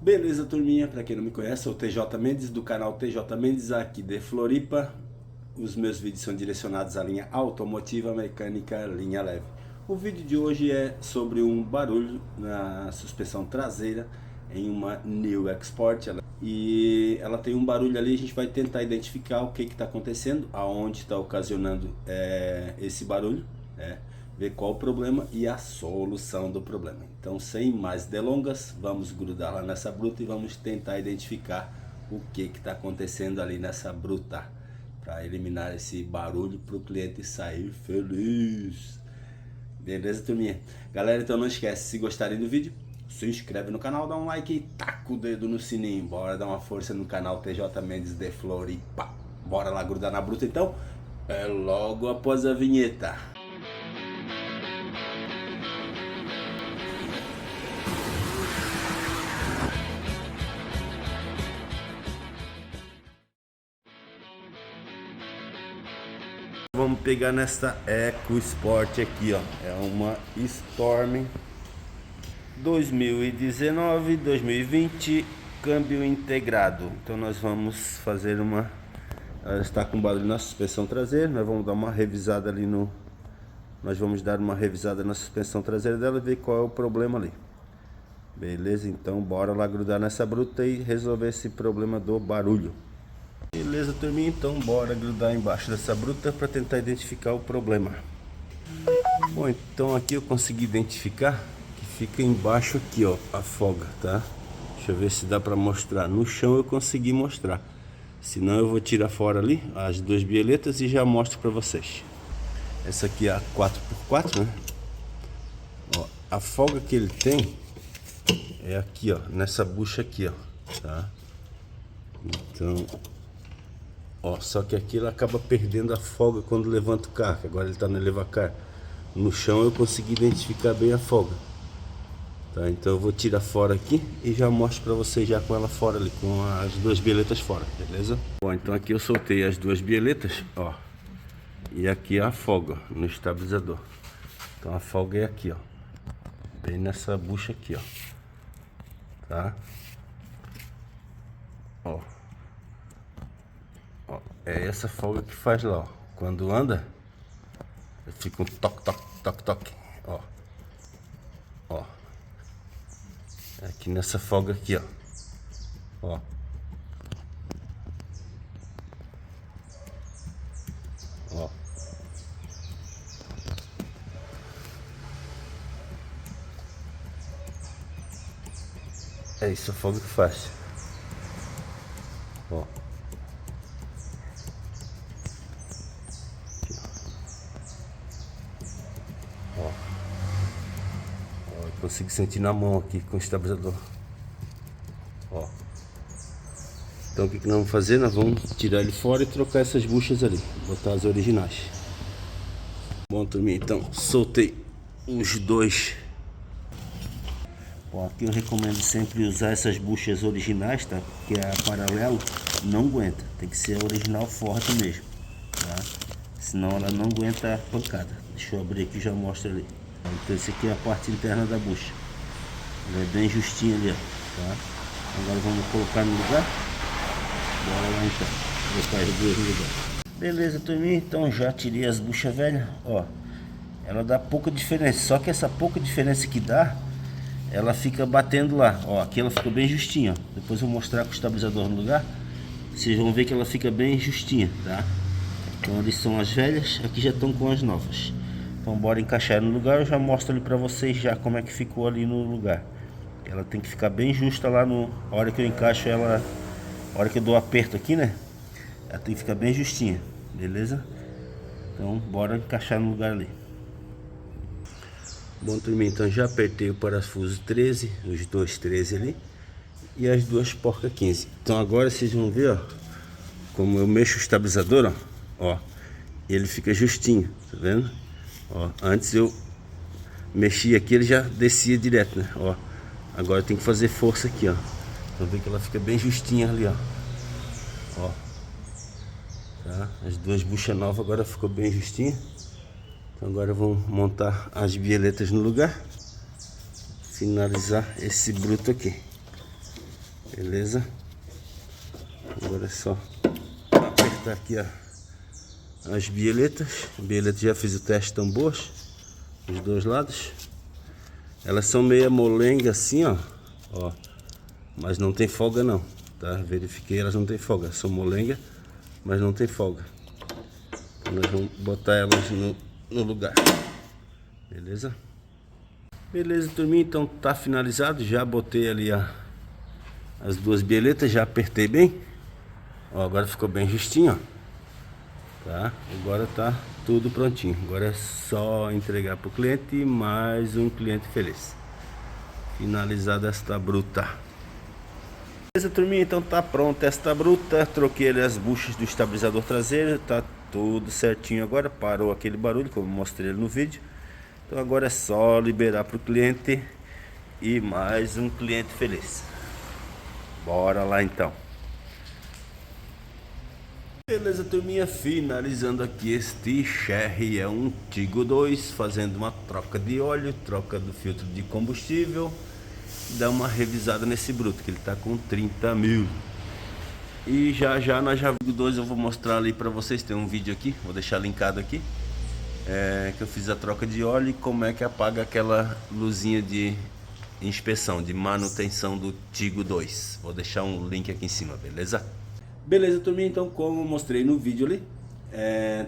Beleza, turminha? Para quem não me conhece, sou o TJ Mendes, do canal TJ Mendes, aqui de Floripa. Os meus vídeos são direcionados à linha automotiva, mecânica, linha leve. O vídeo de hoje é sobre um barulho na suspensão traseira em uma New Export. E ela tem um barulho ali, a gente vai tentar identificar o que está acontecendo, aonde está ocasionando esse barulho, ver qual o problema e a solução do problema. Então, sem mais delongas, vamos grudar lá nessa bruta e vamos tentar identificar o que está acontecendo ali nessa bruta, para eliminar esse barulho para o cliente sair feliz. Beleza, turminha? Galera, então não esquece, se gostarem do vídeo, se inscreve no canal, dá um like e taca o dedo no sininho. Bora dar uma força no canal TJ Mendes de Floripa. Bora lá grudar na bruta então? É logo após a vinheta. Vamos pegar nessa EcoSport aqui, ó. É uma Storm 2019, 2020, câmbio integrado. Então nós vamos fazer uma... Ela está com barulho na suspensão traseira. Nós vamos dar uma revisada ali no... Nós vamos dar uma revisada na suspensão traseira dela e ver qual é o problema ali. Beleza? Então bora lá grudar nessa bruta e resolver esse problema do barulho. Beleza, turminha? Então bora grudar embaixo dessa bruta para tentar identificar o problema. Bom, então aqui eu consegui identificar que fica embaixo aqui, ó, a folga, tá? Deixa eu ver se dá para mostrar. No chão eu consegui mostrar. Senão eu vou tirar fora ali as duas bieletas e já mostro para vocês. Essa aqui é a 4x4, né? Ó, a folga que ele tem é aqui, ó, nessa bucha aqui, ó, tá? Então... ó, só que aqui ele acaba perdendo a folga quando levanta o carro, que agora ele está no elevacar. No chão eu consegui identificar bem a folga, tá? Então eu vou tirar fora aqui e já mostro para vocês já com ela fora ali, com as duas bieletas fora, beleza? Bom, então aqui eu soltei as duas bieletas, ó, e aqui é a folga no estabilizador. Então a folga é aqui, ó, bem nessa bucha aqui, ó, tá? Ó. Ó, é essa folga que faz lá, ó. Quando anda, fica um toque, toque, toque, toque. Ó. Ó. Aqui nessa folga aqui, ó. Ó. Ó. É isso a folga que faz. Ó. Consigo sentir na mão aqui com o estabilizador. Ó. Então o que nós vamos fazer? Nós vamos tirar ele fora e trocar essas buchas ali, botar as originais. Bom, turminha, então soltei os dois. Bom, aqui eu recomendo sempre usar essas buchas originais, tá? Porque a paralelo não aguenta, tem que ser a original forte mesmo, tá? Senão ela não aguenta a pancada. Deixa eu abrir aqui e já mostro ali. Então esse aqui é a parte interna da bucha. Ela é bem justinha ali, ó, tá? Agora vamos colocar no lugar. Bora lá então, colocar as duas no lugar. Beleza, turminha, então já tirei as buchas velhas, ó. Ela dá pouca diferença, só que essa pouca diferença que dá, ela fica batendo lá, ó. Aqui ela ficou bem justinha, ó. Depois eu vou mostrar com o estabilizador no lugar. Vocês vão ver que ela fica bem justinha, tá? Então ali são as velhas, aqui já estão com as novas. Então bora encaixar no lugar, eu já mostro ali pra vocês já como é que ficou ali no lugar. Ela tem que ficar bem justa lá no... A hora que eu encaixo ela, a hora que eu dou aperto aqui, né? Ela tem que ficar bem justinha, beleza? Então bora encaixar no lugar ali. Bom, turminha, então já apertei o parafuso 13, os dois 13 ali. E as duas porcas 15. Então agora vocês vão ver, ó, como eu mexo o estabilizador, ó. Ele fica justinho, tá vendo? Ó, antes eu mexia aqui, ele já descia direto, né? Ó, agora tem que fazer força aqui, ó. Então vê que ela fica bem justinha ali, ó. Ó, tá? As duas buchas novas agora ficou bem justinha. Então agora vamos montar as bieletas no lugar, finalizar esse bruto aqui. Beleza? Agora é só apertar aqui as bieletas. As bieletas já fiz o teste, estão boas, os dois lados. Elas são meia molenga assim, ó, mas não tem folga não, tá? Verifiquei, elas não tem folga, são molenga, mas não tem folga. Então nós vamos botar elas no lugar, beleza? Beleza, turminha, então tá finalizado. Já botei ali as duas bieletas, já apertei bem. Ó, agora ficou bem justinho, ó. Tá? Agora tá tudo prontinho. Agora é só entregar pro cliente e mais um cliente feliz. Finalizada esta bruta. Beleza, turminha, então tá pronta esta bruta. Troquei ali as buchas do estabilizador traseiro, tá tudo certinho agora. Parou aquele barulho como eu mostrei no vídeo. Então agora é só liberar pro cliente e mais um cliente feliz. Bora lá então. Beleza, turminha, finalizando aqui este Chery, é um Tiggo 2, fazendo uma troca de óleo, troca do filtro de combustível, dá uma revisada nesse bruto, que ele tá com 30 mil. E já na Tiggo 2 eu vou mostrar ali pra vocês, tem um vídeo aqui, vou deixar linkado aqui, que eu fiz a troca de óleo e como é que apaga aquela luzinha de inspeção, de manutenção do Tiggo 2. Vou deixar um link aqui em cima, beleza? Beleza, turminha, então como eu mostrei no vídeo ali,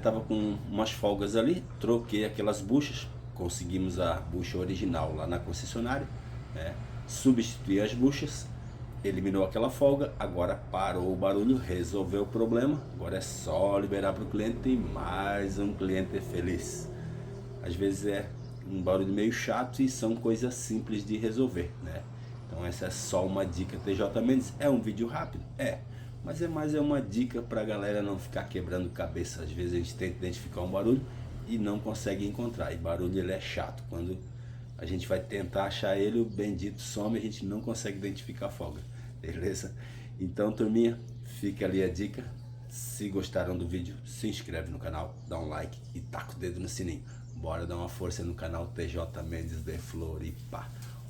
tava com umas folgas ali, troquei aquelas buchas, conseguimos a bucha original lá na concessionária, substituí as buchas, eliminou aquela folga, agora parou o barulho, resolveu o problema, agora é só liberar para o cliente e mais um cliente feliz. Às vezes é um barulho meio chato e são coisas simples de resolver, né? Então essa é só uma dica TJ Mendes, é um vídeo rápido? Mas é uma dica para a galera não ficar quebrando cabeça. Às vezes a gente tenta identificar um barulho e não consegue encontrar. E barulho ele é chato. Quando a gente vai tentar achar ele, o bendito some, a gente não consegue identificar a folga. Beleza? Então, turminha, fica ali a dica. Se gostaram do vídeo, se inscreve no canal, dá um like e taca o dedo no sininho. Bora dar uma força no canal TJ Mendes de Floripa.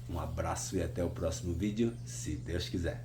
Um abraço e até o próximo vídeo, se Deus quiser.